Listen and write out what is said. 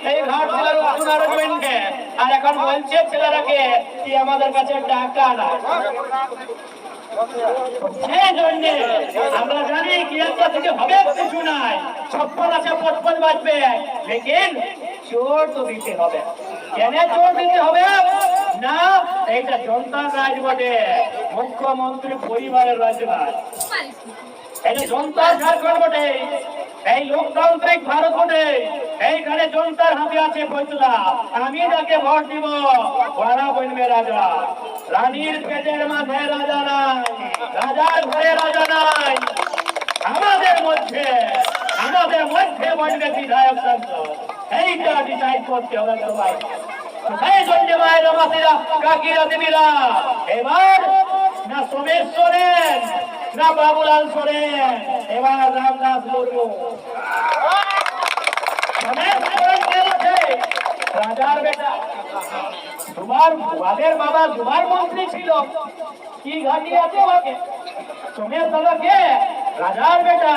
সেই ঘাট ছেলের পুনর্গমনকে আর এখন বলছে ছেলেরাকে কি আমাদের কাছে টাকা না সেই জন্য আমরা জানি কি একটা থেকে হবে কিছু নাই ছপ্পন আছে পটপন বাজবে লেকিন চোর তো দিতে হবে কেন চোর দিতে হবে না এইটা জনতার রাজ বটে মুখ্যমন্ত্রী পরিবারের রাজরাজ এটা জনতার ঝাড়খণ্ড বটে এই লোকতান্ত্রিক ভারত বটে এইখানে জনতার হাতে আছে ফয়সলা আমি যাকে ভোট দিব ওরা বলবে রাজা রানীর পেটের মাঝে রাজা নাই রাজার ঘরে রাজা নাই আমাদের মধ্যে বলবে বিধায়ক সংসদ এইটা ডিসাইড করতে হবে সবাই সেই জন্য মায়ের মাসিরা কাকিরা দেবীরা এবার না সোমেশ সোরেন না বাবুলাল সোরেন এবার রামদাস মুর্মু রাজার বেটা তোমাদের বাবা জুমার মন্ত্রী ছিল কি ঘাটি আছে আমাকে সোমেশ দাদাকে রাজার বেটা